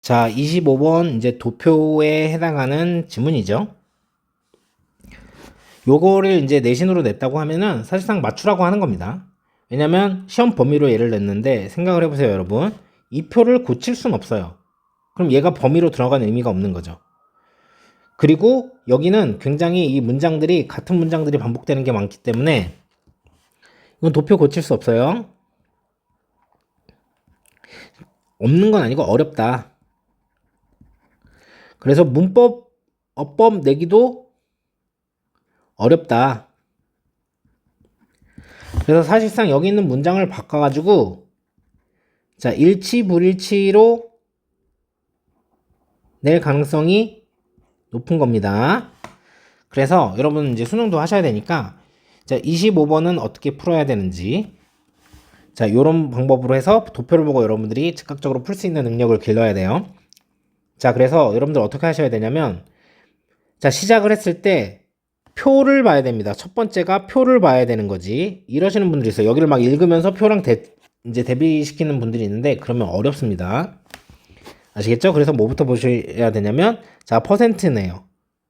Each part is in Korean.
자, 25번 이제 도표에 해당하는 지문이죠. 요거를 이제 내신으로 냈다고 하면은 사실상 맞추라고 하는 겁니다. 왜냐면 시험 범위로 얘를 냈는데 생각을 해보세요, 여러분. 이 표를 고칠 순 없어요. 그럼 얘가 범위로 들어가는 의미가 없는 거죠. 그리고 여기는 굉장히 이 문장들이 같은 문장들이 반복되는 게 많기 때문에 이건 도표 고칠 수 없어요. 없는 건 아니고 어렵다. 그래서 문법, 어법 내기도 어렵다. 그래서 사실상 여기 있는 문장을 바꿔가지고 자, 일치 불일치로 낼 가능성이 높은 겁니다. 그래서 여러분 이제 수능도 하셔야 되니까 자, 25번은 어떻게 풀어야 되는지 자, 요런 방법으로 해서 도표를 보고 여러분들이 즉각적으로 풀 수 있는 능력을 길러야 돼요. 자, 그래서 여러분들 어떻게 하셔야 되냐면 자, 시작을 했을 때 표를 봐야 됩니다. 첫 번째가 표를 봐야 되는 거지. 이러시는 분들이 있어요. 여기를 막 읽으면서 표랑 이제 대비시키는 분들이 있는데 그러면 어렵습니다. 아시겠죠? 그래서 뭐부터 보셔야 되냐면 자, 퍼센트네요.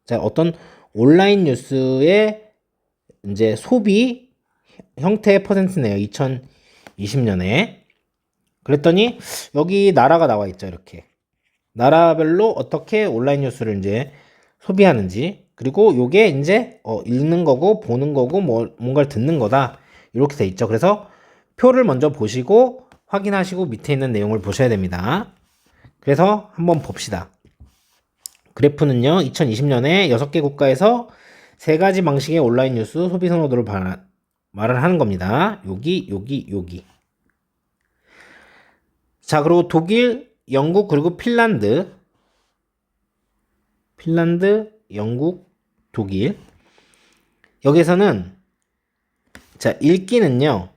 자, 어떤 온라인 뉴스의 이제 소비 형태의 퍼센트네요. 2020년에. 그랬더니 여기 나라가 나와 있죠. 이렇게. 나라별로 어떻게 온라인 뉴스를 이제 소비하는지, 그리고 요게 이제 읽는 거고 보는 거고 뭔가를 듣는 거다. 이렇게 돼 있죠. 그래서 표를 먼저 보시고 확인하시고 밑에 있는 내용을 보셔야 됩니다. 그래서 한번 봅시다. 그래프는요, 2020년에 6개 국가에서 3가지 방식의 온라인 뉴스 소비 선호도를 말을 하는 겁니다. 여기. 자, 그리고 독일, 영국, 그리고 핀란드, 영국, 독일. 여기서는 자, 읽기는요,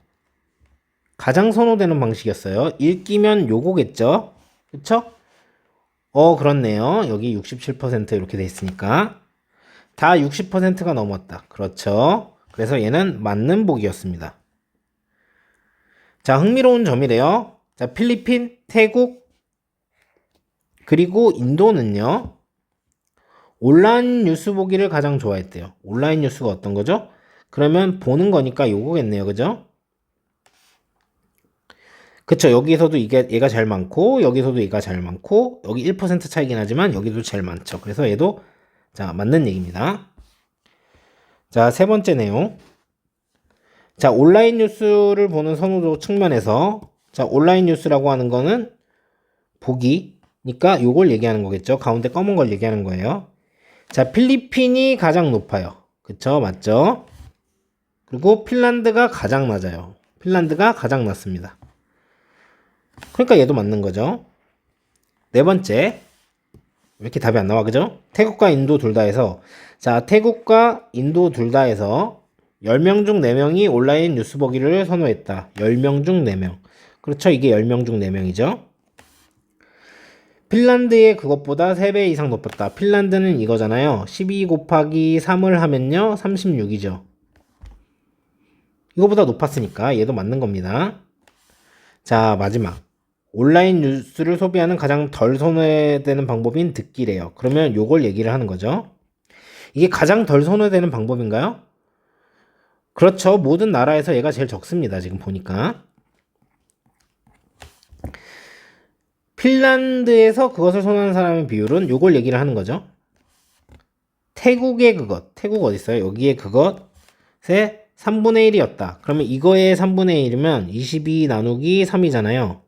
가장 선호되는 방식이었어요. 읽기면 요거겠죠? 그쵸? 그렇네요. 여기 67% 이렇게 돼 있으니까. 다 60%가 넘었다. 그렇죠. 그래서 얘는 맞는 복이었습니다. 자, 흥미로운 점이래요. 자, 필리핀, 태국, 그리고 인도는요, 온라인 뉴스 보기를 가장 좋아했대요. 온라인 뉴스가 어떤 거죠? 그러면 보는 거니까 요거겠네요. 그죠? 그쵸. 여기서도 얘가 제일 많고, 여기서도 얘가 제일 많고, 여기 1% 차이긴 하지만 여기도 제일 많죠. 그래서 얘도, 자, 맞는 얘기입니다. 자, 세 번째 내용. 자, 온라인 뉴스를 보는 선호도 측면에서, 자, 온라인 뉴스라고 하는 거는 보기니까 요걸 얘기하는 거겠죠. 가운데 검은 걸 얘기하는 거예요. 자, 필리핀이 가장 높아요. 그쵸? 맞죠? 그리고 핀란드가 가장 낮아요. 핀란드가 가장 낮습니다. 그러니까 얘도 맞는 거죠. 네 번째. 왜 이렇게 답이 안 나와, 그죠? 태국과 인도 둘 다 해서, 자, 태국과 인도 둘 다 해서 10명 중 4명이 온라인 뉴스 보기를 선호했다. 10명 중 4명. 그렇죠? 이게 10명 중 4명이죠. 핀란드의 그것보다 3배 이상 높았다. 핀란드는 이거잖아요. 12 곱하기 3을 하면요, 36이죠. 이거보다 높았으니까 얘도 맞는 겁니다. 자, 마지막. 온라인 뉴스를 소비하는 가장 덜 선호되는 방법인 듣기래요. 그러면 요걸 얘기를 하는 거죠. 이게 가장 덜 선호되는 방법인가요? 그렇죠. 모든 나라에서 얘가 제일 적습니다. 지금 보니까. 핀란드에서 그것을 선호하는 사람의 비율은 요걸 얘기를 하는 거죠. 태국의 그것. 태국 어디 있어요? 여기에 그것의 3분의 1이었다. 그러면 이거의 3분의 1이면 22 나누기 3이잖아요.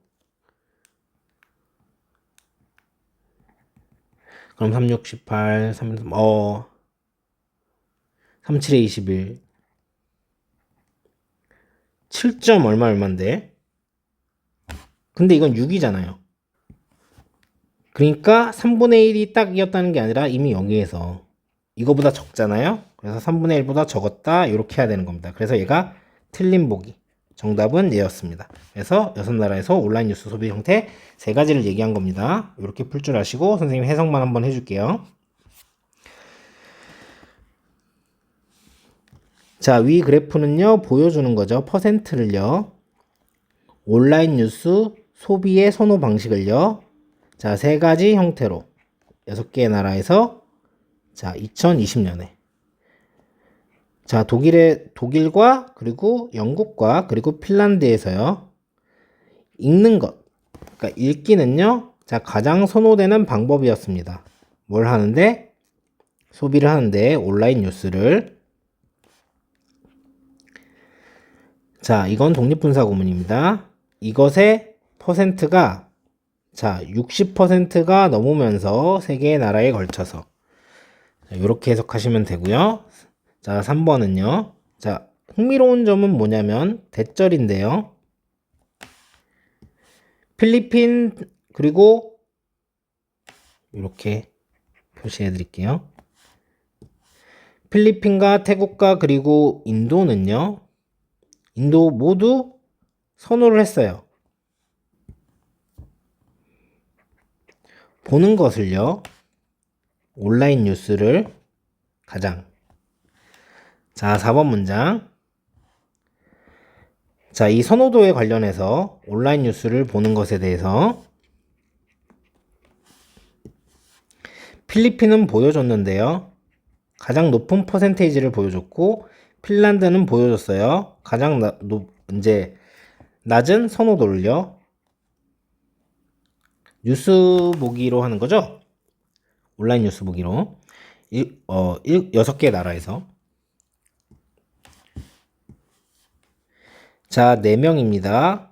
그럼 3, 6, 18, 3, 37에 21. 7점 얼마인데? 근데 이건 6이잖아요. 그러니까 3분의 1이 딱 이었다는 게 아니라 이미 여기에서 이거보다 적잖아요. 그래서 3분의 1보다 적었다. 이렇게 해야 되는 겁니다. 그래서 얘가 틀린 보기. 정답은 얘였습니다. 그래서 6나라에서 온라인 뉴스 소비 형태 3가지를 얘기한 겁니다. 이렇게 풀 줄 아시고 선생님 해석만 한번 해줄게요. 자, 위 그래프는요, 보여주는 거죠. 퍼센트를요. 온라인 뉴스 소비의 선호 방식을요. 자, 세 가지 형태로 6개의 나라에서 자, 2020년에 자, 독일과 그리고 영국과 그리고 핀란드에서요. 읽는 것. 그러니까 읽기는요. 자, 가장 선호되는 방법이었습니다. 뭘 하는데? 소비를 하는데 온라인 뉴스를. 자, 이건 독립분사 구문입니다. 이것의 퍼센트가 자, 60%가 넘으면서 세 개의 나라에 걸쳐서 이렇게 해석하시면 되고요. 자, 3번은요. 자, 흥미로운 점은 뭐냐면 대절인데요. 필리핀 그리고 이렇게 표시해 드릴게요. 필리핀과 태국과 그리고 인도는요. 인도 모두 선호를 했어요. 보는 것을요. 온라인 뉴스를 가장. 자, 4번 문장. 자, 이 선호도에 관련해서 온라인 뉴스를 보는 것에 대해서 필리핀은 보여줬는데요. 가장 높은 퍼센테이지를 보여줬고 핀란드는 보여줬어요. 가장 이제 낮은 선호도를요. 뉴스 보기로 하는 거죠. 온라인 뉴스 보기로 6개 나라에서 자, 4명입니다.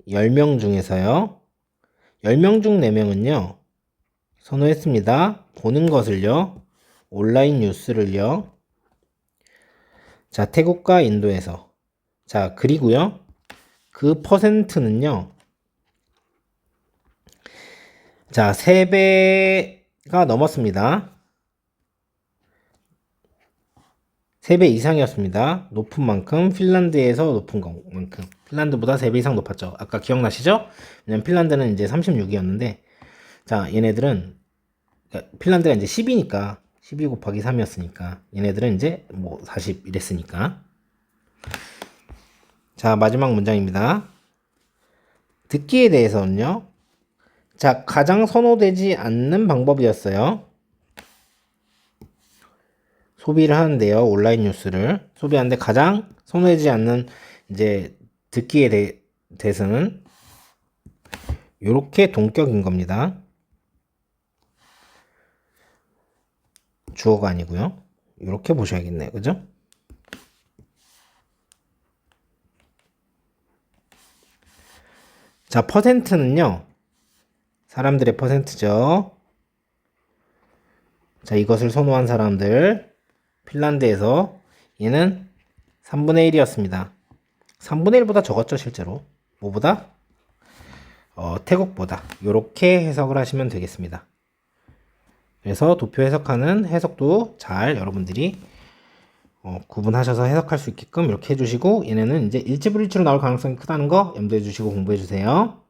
10명 중에서요. 10명 중 4명은요. 선호했습니다. 보는 것을요. 온라인 뉴스를요. 자, 태국과 인도에서. 자, 그리고요. 그 퍼센트는요. 자, 3배가 넘었습니다. 3배 이상이었습니다. 높은 만큼 핀란드에서 높은 만큼 핀란드보다 3배 이상 높았죠. 아까 기억나시죠? 왜냐면 핀란드는 이제 36이었는데 자, 얘네들은 그러니까 핀란드가 이제 10이니까 12 곱하기 3이었으니까 얘네들은 이제 뭐 40 이랬으니까. 자, 마지막 문장입니다. 듣기에 대해서는요. 자, 가장 선호되지 않는 방법이었어요. 소비를 하는데요. 온라인 뉴스를 소비하는데 가장 선호하지 않는 이제 듣기에 대해서는 이렇게 동격인 겁니다. 주어가 아니고요. 이렇게 보셔야겠네요. 그죠? 자, 퍼센트는요. 사람들의 퍼센트죠. 자, 이것을 선호한 사람들 핀란드에서 얘는 3분의 1이었습니다. 3분의 1보다 적었죠, 실제로. 뭐보다? 태국보다. 이렇게 해석을 하시면 되겠습니다. 그래서 도표 해석하는 해석도 잘 여러분들이 구분하셔서 해석할 수 있게끔 이렇게 해주시고 얘네는 이제 일치불일치로 나올 가능성이 크다는 거 염두해 주시고 공부해 주세요.